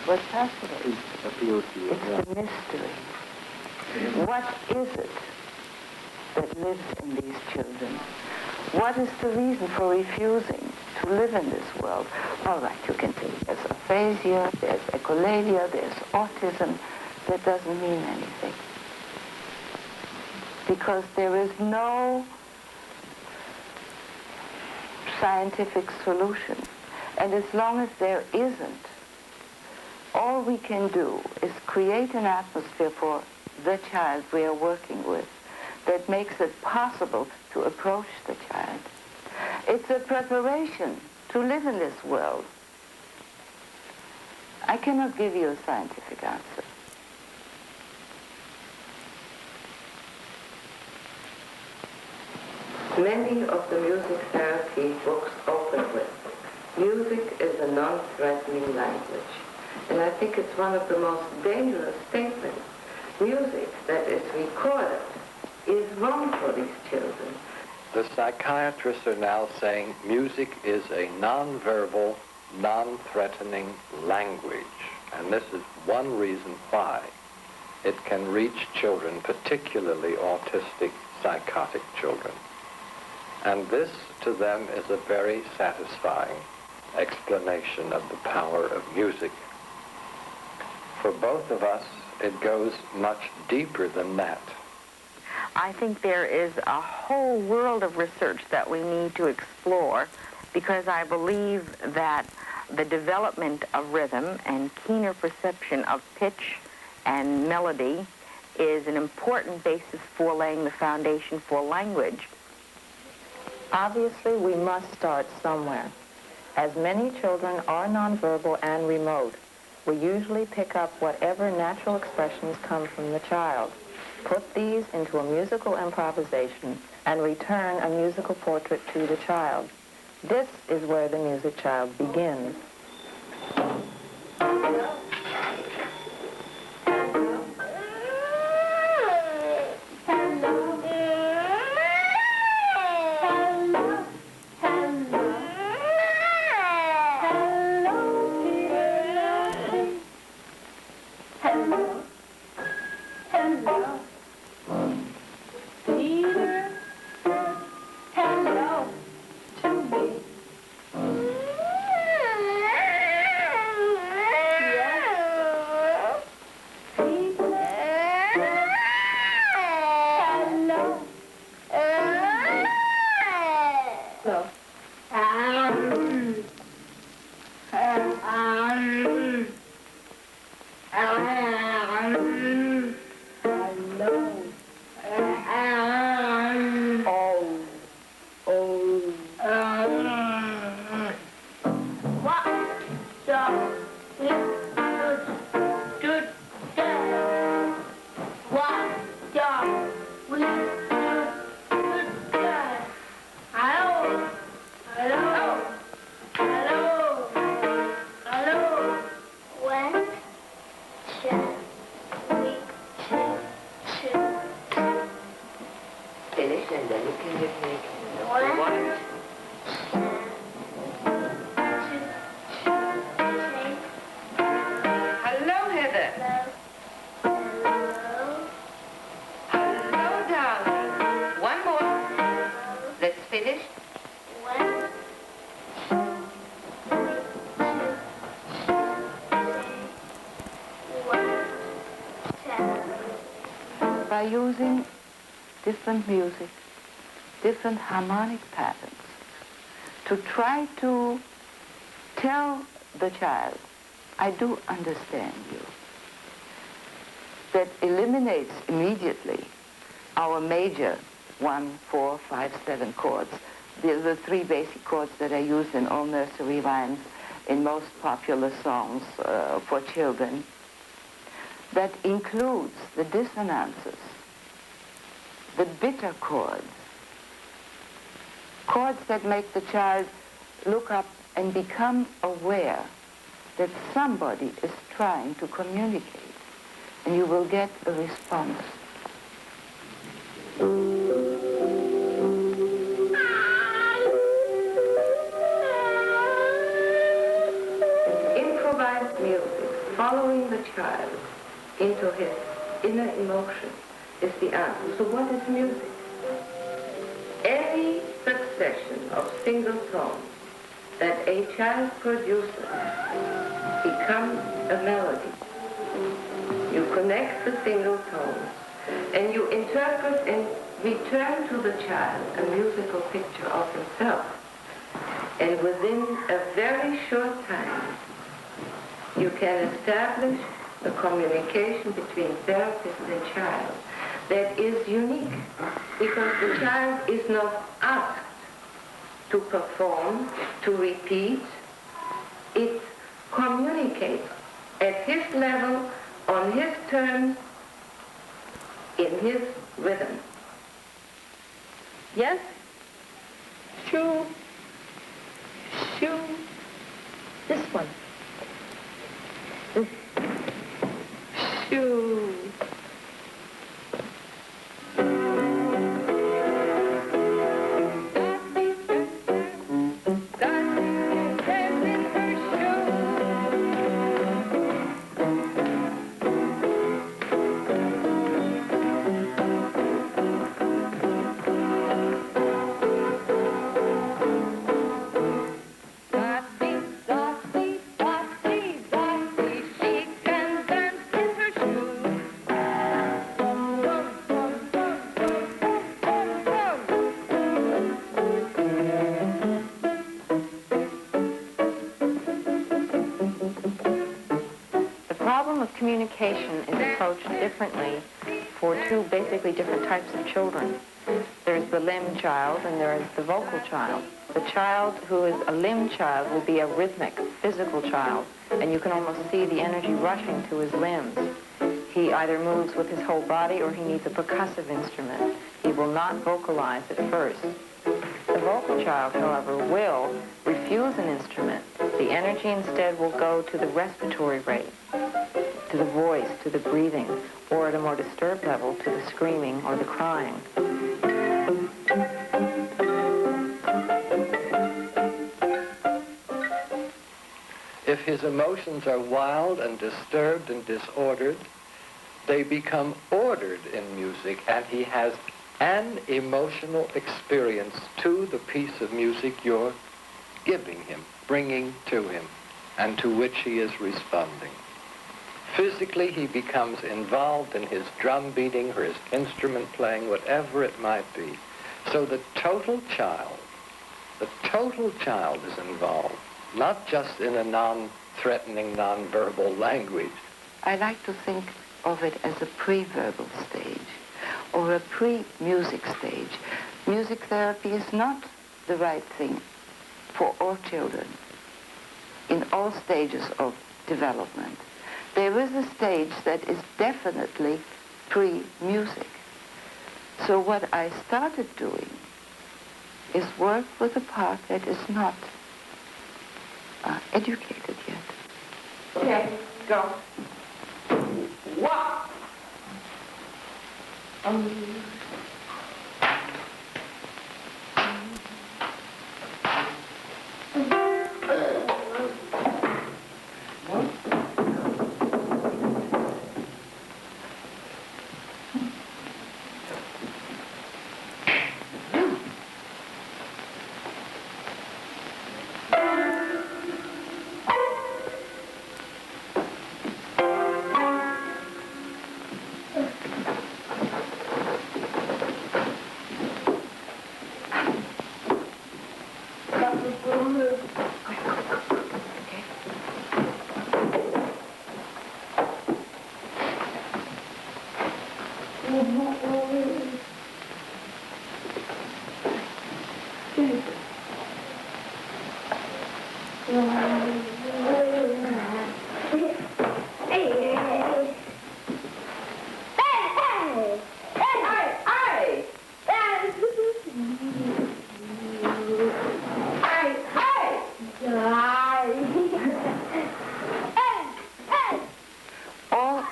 what's fascinating. It's the mystery. What is it that lives in these children? What is the reason for refusing to live in this world? All right, you can say there's aphasia, there's echolalia, there's autism. That doesn't mean anything. Because there is no scientific solution. And as long as there isn't, all we can do is create an atmosphere for the child we are working with that makes it possible to approach the child. It's a preparation to live in this world. I cannot give you a scientific answer. Many of the music therapy books open with, music is a non-threatening language. And I think it's one of the most dangerous statements. Music that is recorded is wrong for these children. The psychiatrists are now saying music is a non-verbal, non-threatening language. And this is one reason why it can reach children, particularly autistic, psychotic children. And this, to them, is a very satisfying explanation of the power of music. For both of us, it goes much deeper than that. I think there is a whole world of research that we need to explore, because I believe that the development of rhythm and keener perception of pitch and melody is an important basis for laying the foundation for language. Obviously, we must start somewhere. As many children are nonverbal and remote, we usually pick up whatever natural expressions come from the child, put these into a musical improvisation, and return a musical portrait to the child. This is where the music child begins. By using different music, different harmonic patterns, to try to tell the child, I do understand you. That eliminates immediately our major 1, 4, 5, 7 chords. The three basic chords that are used in all nursery rhymes, in most popular songs for children. That includes the dissonances, the bitter chords, chords that make the child look up and become aware that somebody is trying to communicate, and you will get a response. Improvised music child into his inner emotion is the answer. So what is music? Any succession of single tones that a child produces becomes a melody. You connect the single tones and you interpret and return to the child a musical picture of himself. And within a very short time, you can establish a communication between therapist and child that is unique, because the child is not asked to perform, to repeat. It communicates at his level, on his terms, in his rhythm. Yes? Shoo. Shoo. This one. Shoo. Communication is approached differently for two basically different types of children. There's the limb child and there is the vocal child. The child who is a limb child will be a rhythmic, physical child, and you can almost see the energy rushing to his limbs. He either moves with his whole body or he needs a percussive instrument. He will not vocalize at first. The vocal child, however, will refuse an instrument. The energy instead will go to the respiratory rate, to the voice, to the breathing, or at a more disturbed level, to the screaming or the crying. If his emotions are wild and disturbed and disordered, they become ordered in music, and he has an emotional experience to the piece of music you're giving him, bringing to him, and to which he is responding. Physically, he becomes involved in his drum beating or his instrument playing, whatever it might be. So the total child is involved, not just in a non-threatening, non-verbal language. I like to think of it as a pre-verbal stage or a pre-music stage. Music therapy is not the right thing for all children in all stages of development. There is a stage that is definitely pre-music. So what I started doing is work with a part that is not educated yet. Okay, go. Walk.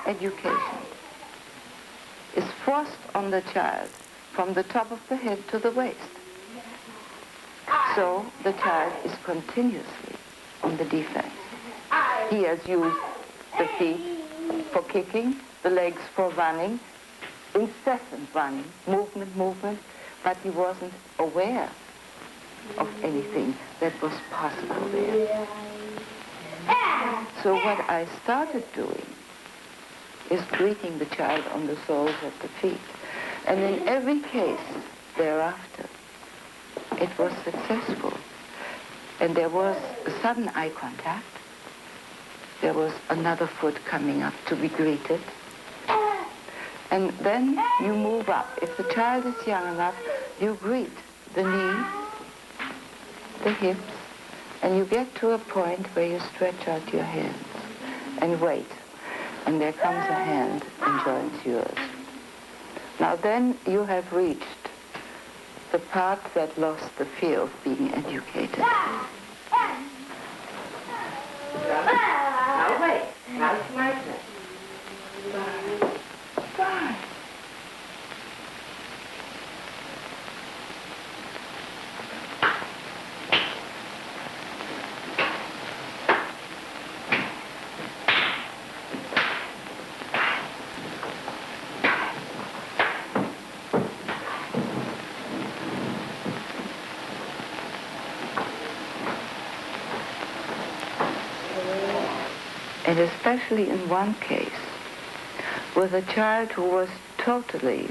Education is forced on the child from the top of the head to the waist. So the child is continuously on the defense. He has used the feet, for kicking, the legs for running, incessant running, movement, but he wasn't aware of anything that was possible there. So what I started doing is greeting the child on the soles of the feet. And in every case thereafter, it was successful. And there was a sudden eye contact. There was another foot coming up to be greeted. And then you move up. If the child is young enough, you greet the knees, the hips, and you get to a point where you stretch out your hands and wait. And there comes a hand and joins yours. Now then you have reached the part that lost the fear of being educated. Now wait. Now it's my turn. Fine. And especially in one case, with a child who was totally,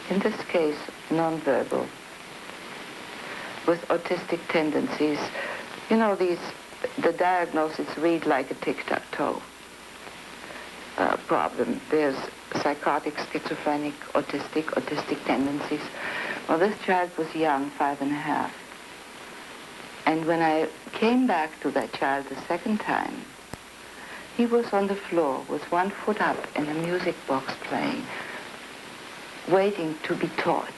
in this case, nonverbal, with autistic tendencies. You know, the diagnosis read like a tic-tac-toe problem. There's psychotic, schizophrenic, autistic tendencies. Well, this child was young, 5½. And when I came back to that child the second time, he was on the floor with one foot up and a music box playing, waiting to be taught.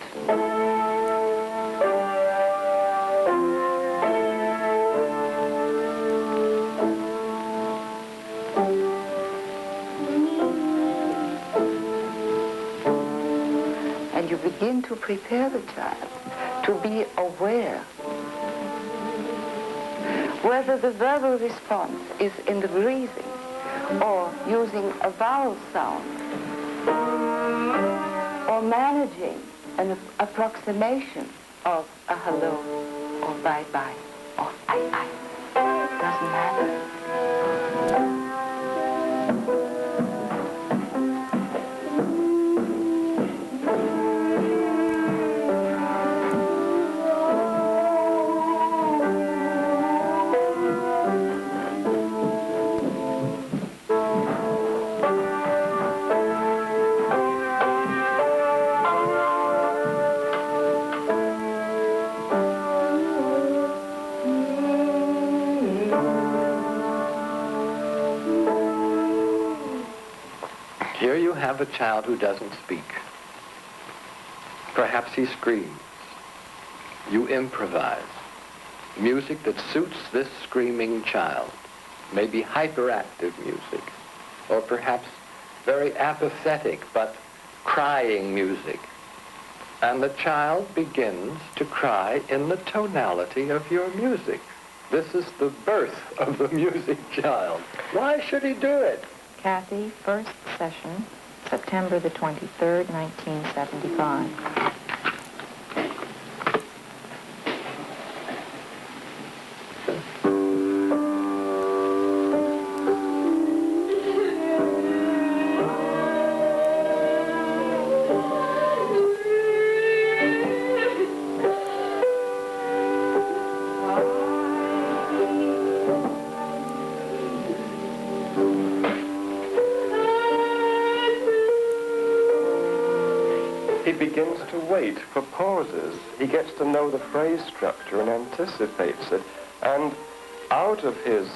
And you begin to prepare the child to be aware whether the verbal response is in the breathing or using a vowel sound or managing an approximation of a hello or bye-bye or I. Doesn't matter. Here you have a child who doesn't speak. Perhaps he screams. You improvise. Music that suits this screaming child. Maybe hyperactive music, or perhaps very apathetic but crying music. And the child begins to cry in the tonality of your music. This is the birth of the music child. Why should he do it? Kathy, first session, September the 23rd, 1975. He begins to wait for pauses. He gets to know the phrase structure and anticipates it. And out of his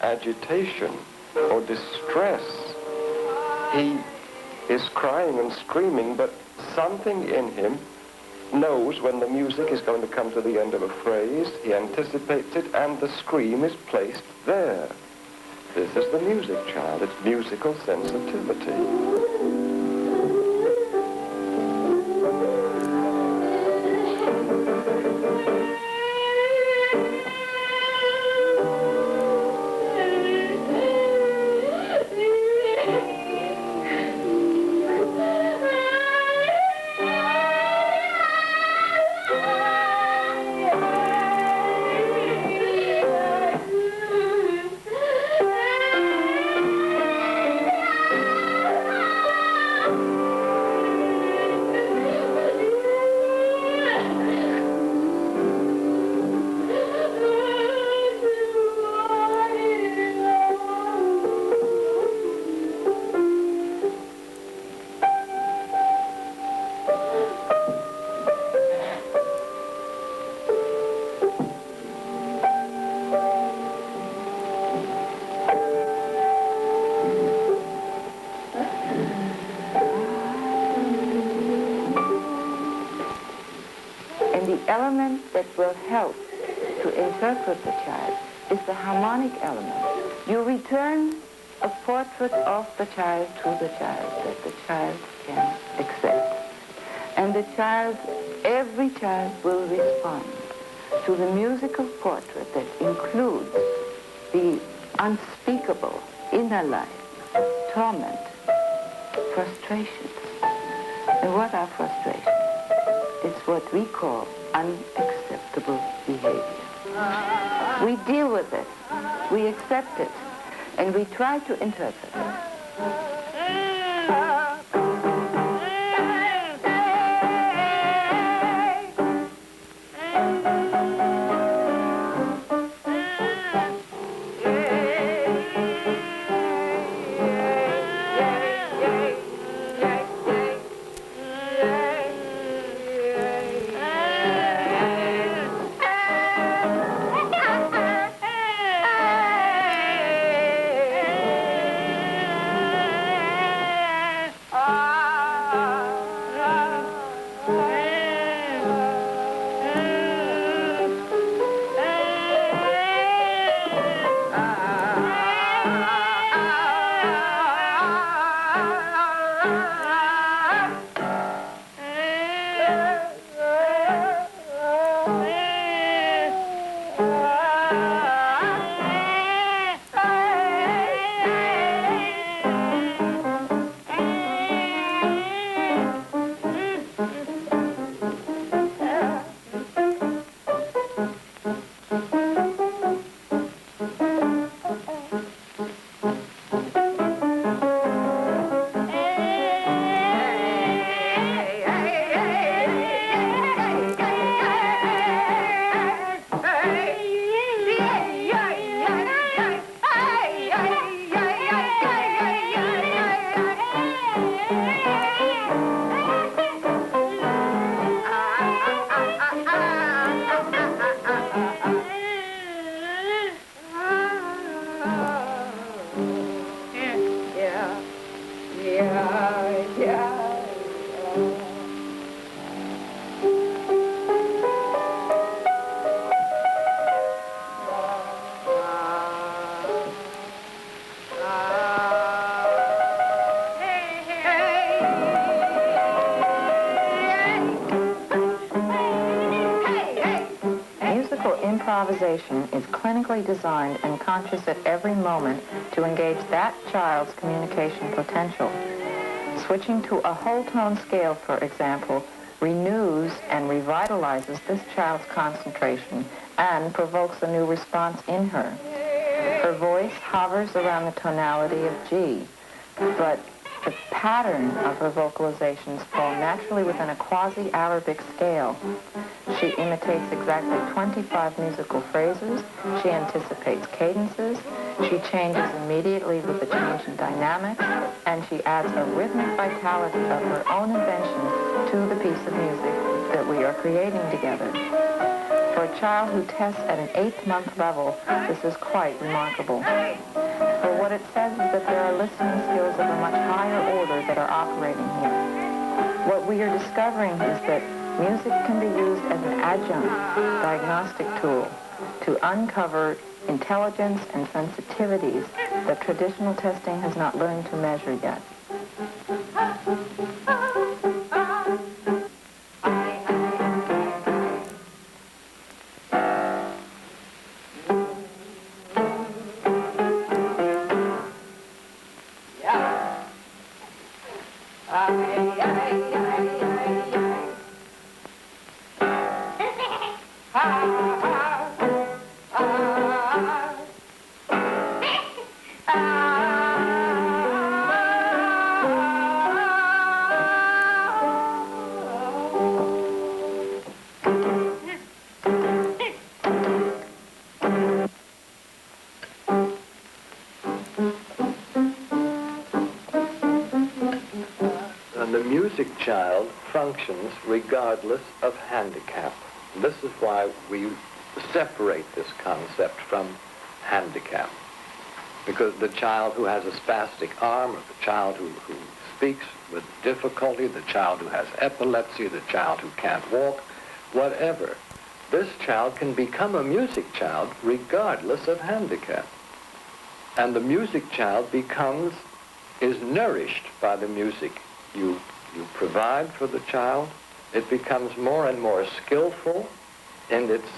agitation or distress, he is crying and screaming, but something in him knows when the music is going to come to the end of a phrase. He anticipates it, and the scream is placed there. This is the music child. It's musical sensitivity. element that will help to interpret the child is the harmonic element. You return a portrait of the child to the child that the child can accept. And the child, every child will respond to the musical portrait that includes the unspeakable inner life, torment, frustrations. And what are frustrations? It's what we call unacceptable behavior. We deal with it, we accept it, and we try to interpret it. Improvisation is clinically designed and conscious at every moment to engage that child's communication potential. Switching to a whole tone scale, for example, renews and revitalizes this child's concentration and provokes a new response in her. Her voice hovers around the tonality of G, but the pattern of her vocalizations fall naturally within a quasi-Arabic scale. She imitates exactly 25 musical phrases. She anticipates cadences. She changes immediately with the change in dynamics. And she adds a rhythmic vitality of her own invention to the piece of music that we are creating together. For a child who tests at an 8th-month level, this is quite remarkable. For what it says is that there are listening skills of a much higher order that are operating here. What we are discovering is that music can be used as an adjunct diagnostic tool to uncover intelligence and sensitivities that traditional testing has not learned to measure yet. The music child functions regardless of handicap. This is why we separate this concept from handicap. Because the child who has a spastic arm, or the child who speaks with difficulty, the child who has epilepsy, the child who can't walk, whatever, this child can become a music child regardless of handicap. And the music child is nourished by the music you provide for the child. It becomes more and more skillful in its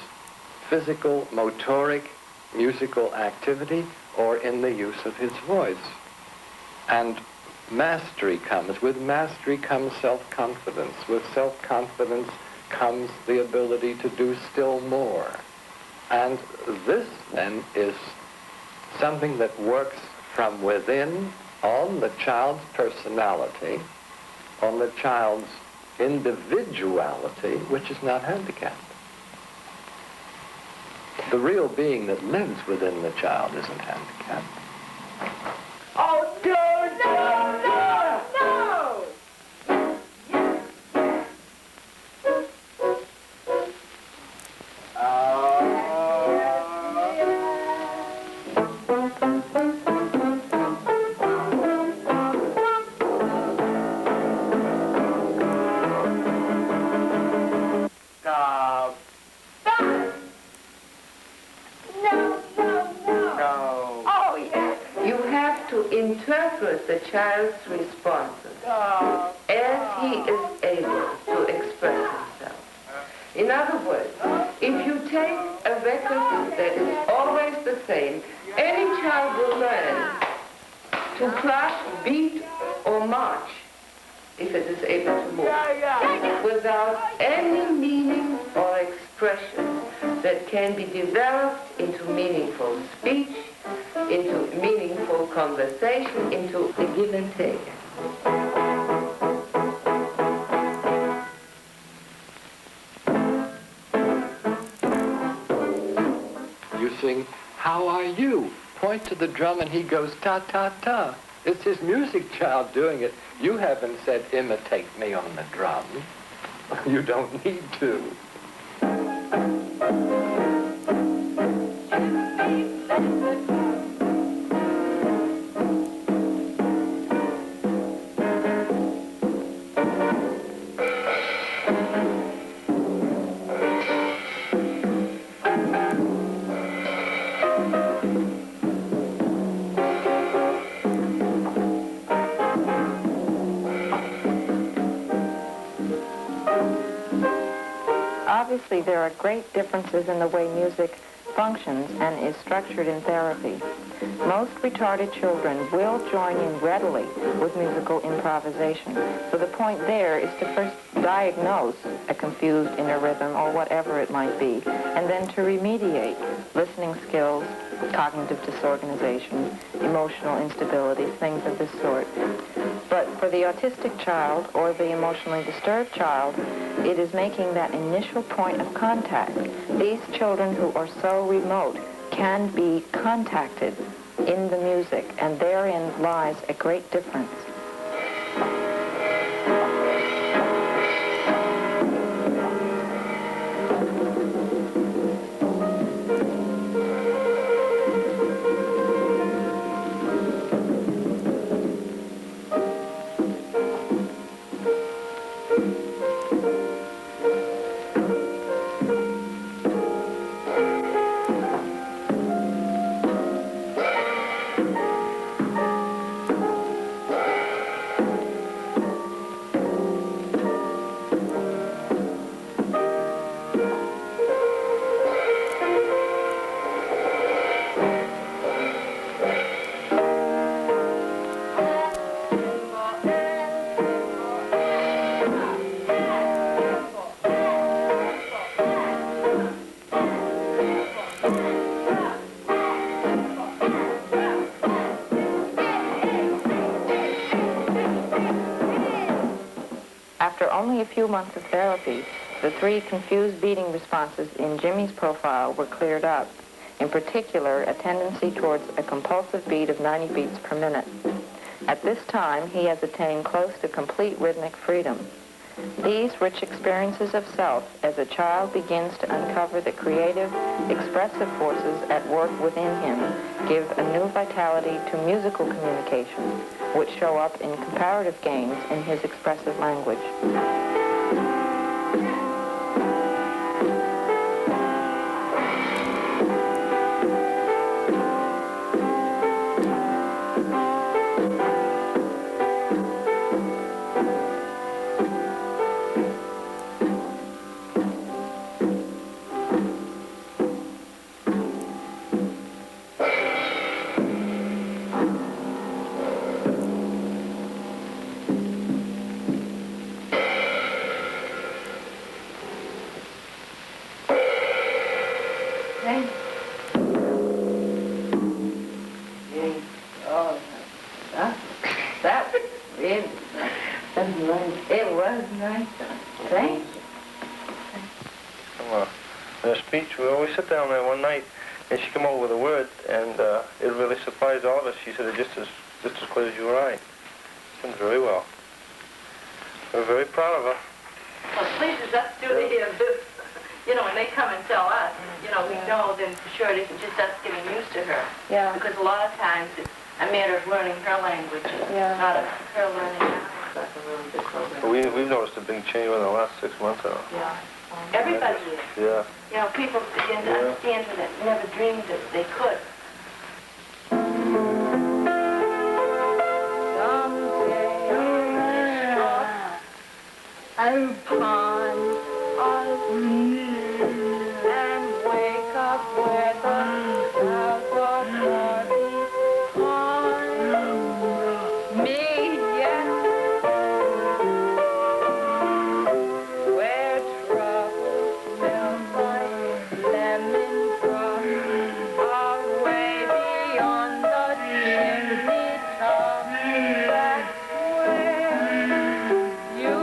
physical, motoric, musical activity or in the use of his voice. And mastery comes. With mastery comes self-confidence. With self-confidence comes the ability to do still more. And this, then, is something that works from within on the child's personality, on the child's individuality, which is not handicapped. The real being that lives within the child isn't handicapped. Oh, interpret the child's responses as he is able to express himself. In other words, if you take a record that is always the same, any child will learn to clash, beat, or march if it is able to move without any meaning or expression that can be developed into meaningful speech, into meaningful conversation, into a give and take. You sing, "How are you?" Point to the drum and he goes, "Ta, ta, ta." It's his music child doing it. You haven't said, "Imitate me on the drum." You don't need to. Obviously, there are great differences in the way music functions and is structured in therapy. Most retarded children will join in readily with musical improvisation. So the point there is to first diagnose a confused inner rhythm or whatever it might be, and then to remediate listening skills, cognitive disorganization, emotional instability, things of this sort. But for the autistic child or the emotionally disturbed child, it is making that initial point of contact. These children who are so remote can be contacted in the music, and therein lies a great difference. After only a few months of therapy, the 3 confused beating responses in Jimmy's profile were cleared up. In particular, a tendency towards a compulsive beat of 90 beats per minute. At this time, he has attained close to complete rhythmic freedom. These rich experiences of self as a child begins to uncover the creative, expressive forces at work within him give a new vitality to musical communication, which show up in comparative gains in his expressive language. It was nice. Thank you. In a speech, we always sit down there one night, and she came over with a word, and it really surprised all of us. She said it just as clear as you or I. She did very well. We're very proud of her. Well, it pleases us too to hear this. You know, when they come and tell us, you know, we know then for sure it isn't just us getting used to her. Yeah. Because a lot of times it's a matter of learning her language, not of her learning ours. But we've noticed a big change in the last 6 months. Yeah. Everybody is. Yeah. You know, people begin to understand her that never dreamed that they could. Upon us and wake up where the clouds are far behind me, yes, where trouble smells like lemon drops away beyond the chimney top. That's where you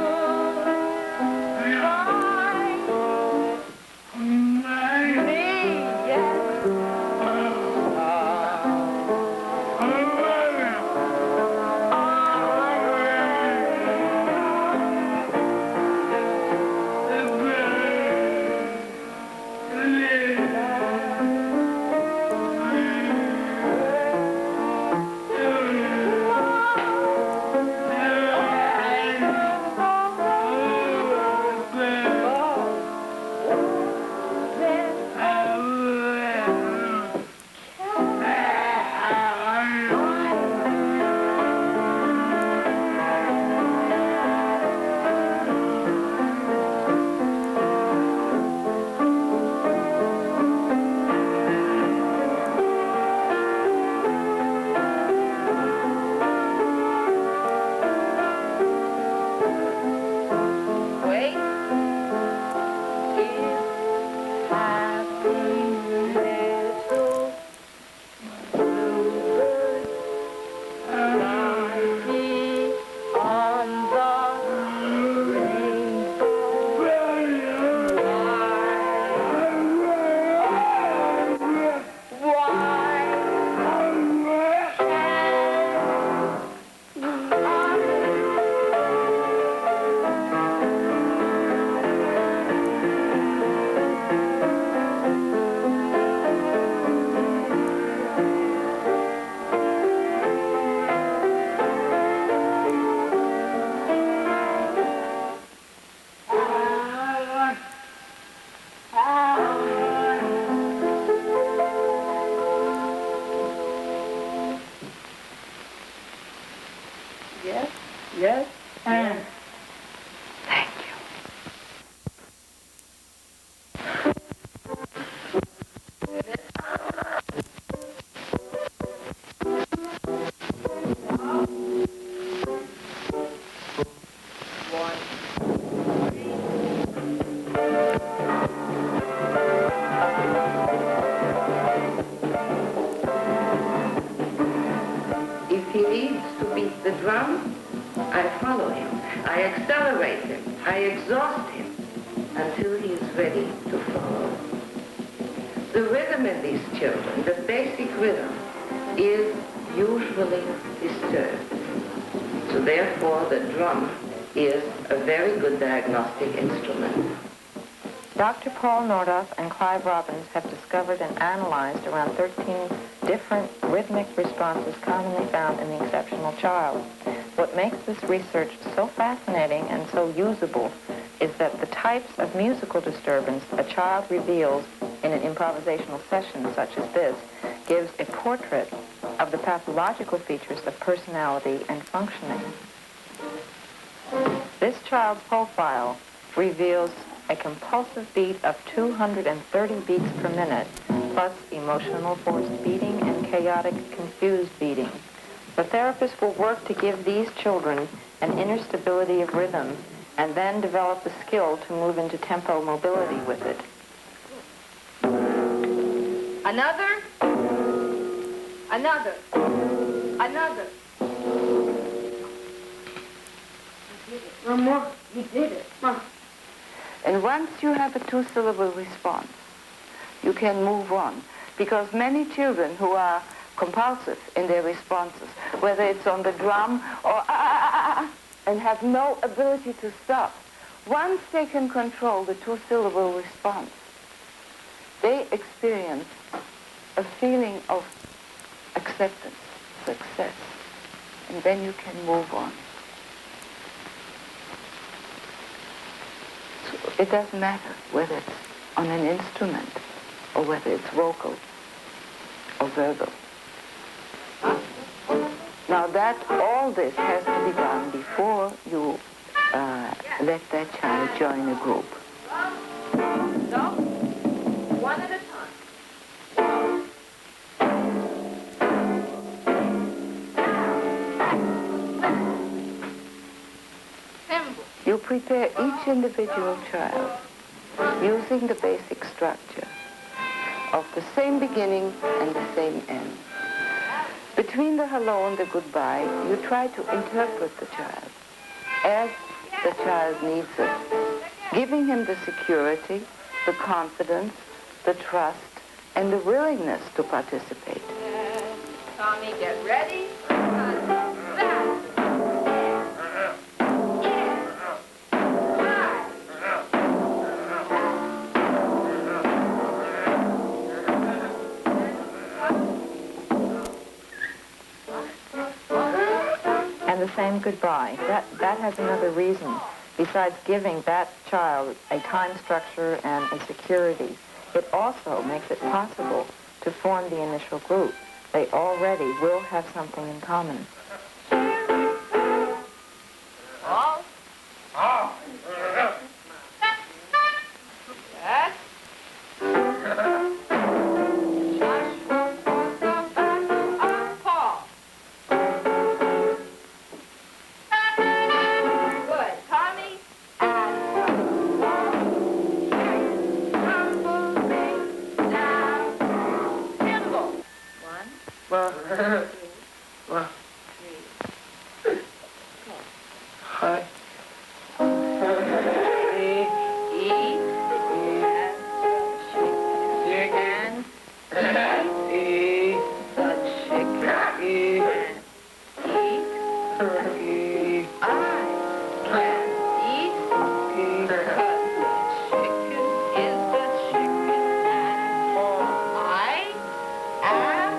Yes? Thank you. If he needs to beat the drum, I follow him. I accelerate him. I exhaust him until he is ready to follow. The rhythm in these children, the basic rhythm, is usually disturbed. So therefore, the drum is a very good diagnostic instrument. Dr. Paul Nordoff and Clive Robbins have discovered and analyzed around 13 different rhythmic responses commonly found in the exceptional child. What makes this research so fascinating and so usable is that the types of musical disturbance a child reveals in an improvisational session such as this gives a portrait of the pathological features of personality and functioning. This child's profile reveals a compulsive beat of 230 beats per minute, plus emotional forced beating and chaotic confused beating. The therapist will work to give these children an inner stability of rhythm and then develop the skill to move into tempo mobility with it. Another. Another. Another. Mama, you did it. Mama. And once you have a two-syllable response, you can move on. Because many children who are compulsive in their responses, whether it's on the drum or and have no ability to stop, once they can control the two-syllable response, they experience a feeling of acceptance, success, and then you can move on. So it doesn't matter whether it's on an instrument or whether it's vocal or verbal. Now that all this has to be done before you let that child join a group. So, one at a time. Symbol. You prepare each individual child using the basic structure of the same beginning and the same end. Between the hello and the goodbye, you try to interpret the child as the child needs it, giving him the security, the confidence, the trust, and the willingness to participate. Tommy, get ready. And the same goodbye. That has another reason. Besides giving that child a time structure and a security, it also makes it possible to form the initial group. They already will have something in common. All. Yes. Paul. Good. Tommy and Symbol. One, Well, three. hi. E. And E. the chicken. E. Eat. E. I can eat because the chicken is the chicken and I am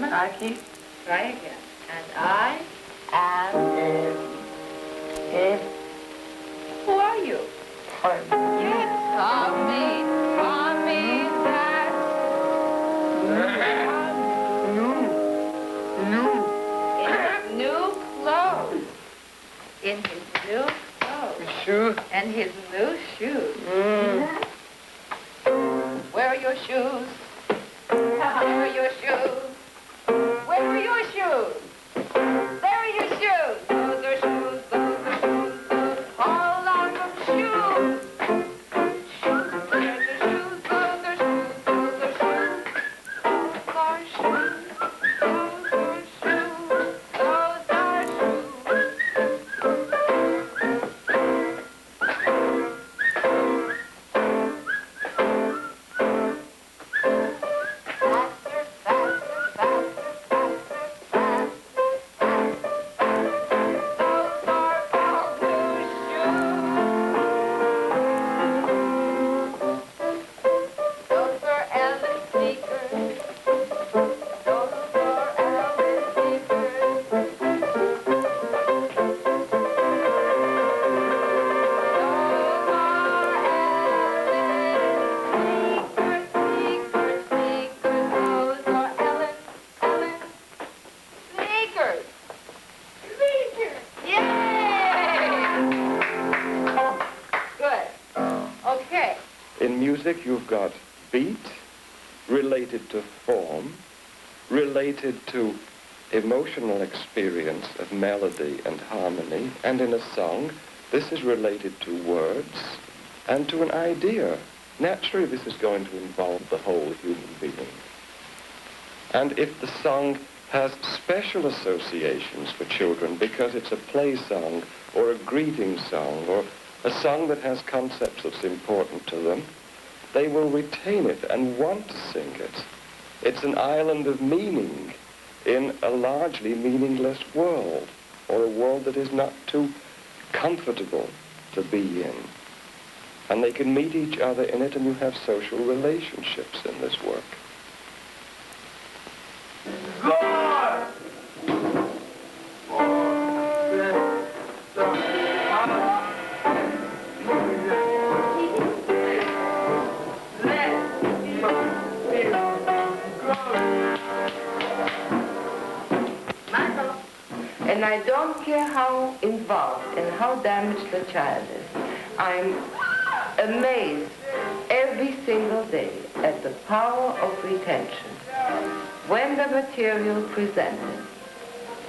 Ike. try again. And I am. Who are you? Yes, Tommy, that's in his new clothes. Shoes. And his new shoes. Where are your shoes? Where are your shoes? Where are your shoes? There are your shoes. Those are shoes. Those are shoes. All lots of shoes. Shoes. There's the shoes. Those are shoes. Those are shoes. Those are shoes. Those are shoes. Those are shoes. Faster, faster, faster, faster, faster. In music, you've got beat related to form, related to emotional experience of melody and harmony, and in a song, this is related to words and to an idea. Naturally, this is going to involve the whole human being. And if the song has special associations for children because it's a play song or a greeting song or a song that has concepts that's important to them, they will retain it and want to sing it. It's an island of meaning in a largely meaningless world, or a world that is not too comfortable to be in. And they can meet each other in it, and you have social relationships in this work. God! And I don't care how involved and how damaged the child is. I'm amazed every single day at the power of retention when the material presented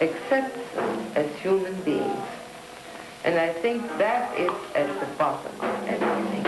accepts us as human beings. And I think that is at the bottom of everything.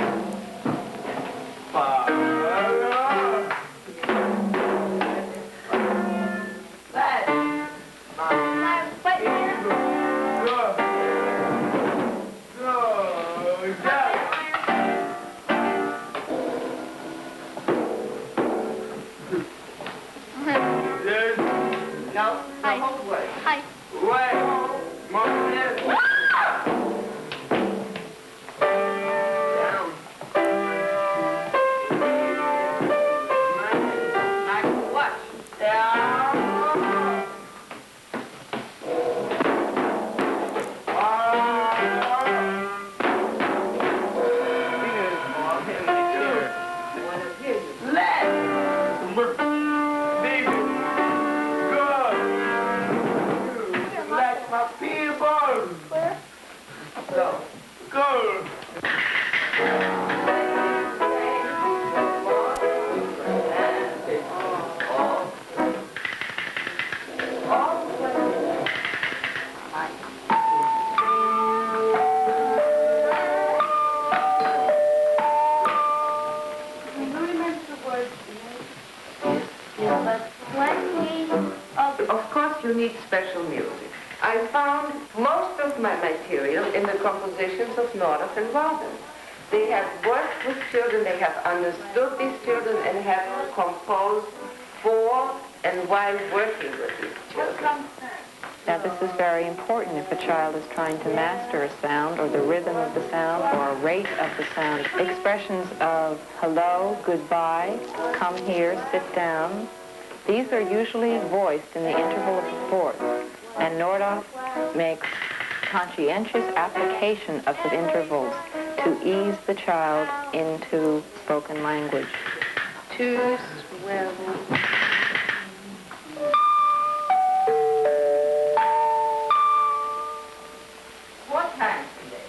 Of course, you need special music. I found most of my material in the compositions of Nordoff and Walden. They have worked with children, they have understood these children, and have composed for and while working with these children. Now, this is very important if a child is trying to master a sound or the rhythm of the sound or a rate of the sound. Expressions of hello, goodbye, come here, sit down. These are usually voiced in the interval of the fourth, and Nordoff makes conscientious application of the intervals to ease the child into spoken language. Two swell. What time today?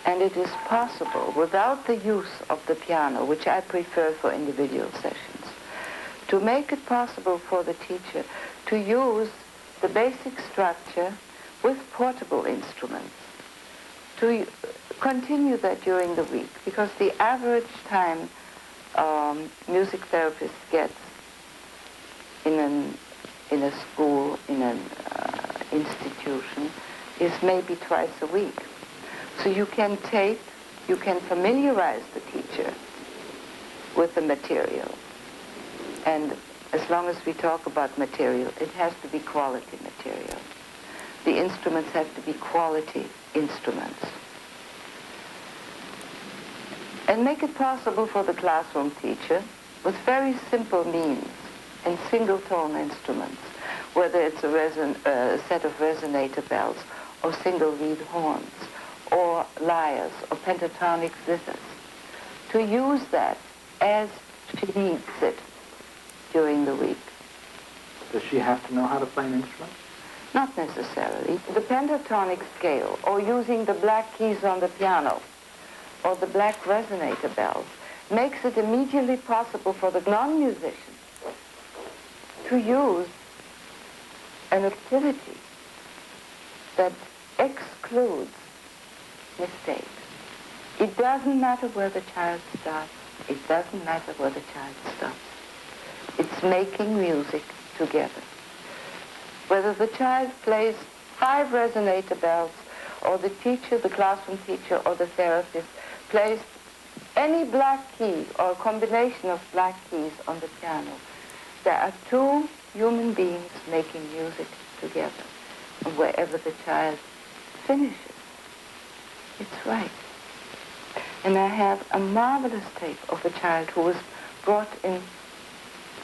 And it is possible, without the use of the piano, which I prefer for individual sessions, to make it possible for the teacher to use the basic structure with portable instruments, to continue that during the week, because the average time music therapist gets in a school, in an institution, is maybe twice a week. So you can familiarize the teacher with the material. And as long as we talk about material, it has to be quality material. The instruments have to be quality instruments. And make it possible for the classroom teacher, with very simple means and single-tone instruments, whether it's a set of resonator bells or single-reed horns, or lyres, or pentatonic zithers, to use that as she needs it during the week. Does she have to know how to play an instrument? Not necessarily. The pentatonic scale, or using the black keys on the piano, or the black resonator bells, makes it immediately possible for the non-musician to use an activity that excludes mistakes. It doesn't matter where the child starts. It doesn't matter where the child stops. It's making music together. Whether the child plays 5 resonator bells, or the teacher, the classroom teacher, or the therapist plays any black key or a combination of black keys on the piano, there are 2 human beings making music together. And wherever the child finishes, it's right. And I have a marvelous tape of a child who was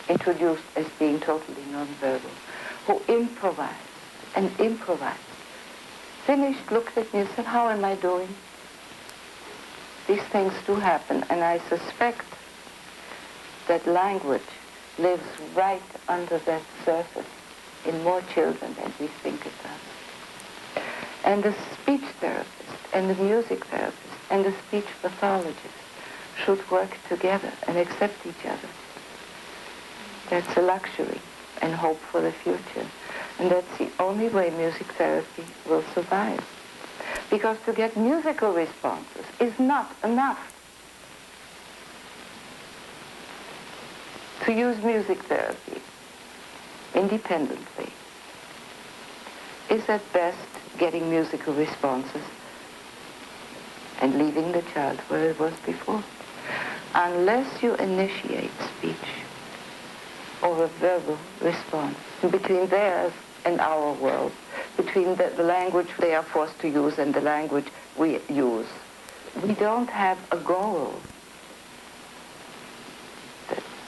introduced as being totally nonverbal, who improvised and improvised. Finished, looked at me and said, "How am I doing?" These things do happen, and I suspect that language lives right under that surface in more children than we think it does. And the speech therapist and the music therapist and the speech pathologist should work together and accept each other. That's a luxury and hope for the future. And that's the only way music therapy will survive. Because to get musical responses is not enough. To use music therapy independently is at best getting musical responses and leaving the child where it was before. Unless you initiate speech or a verbal response between theirs and our world, between the language they are forced to use and the language we use, we don't have a goal.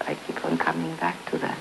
I keep on coming back to that.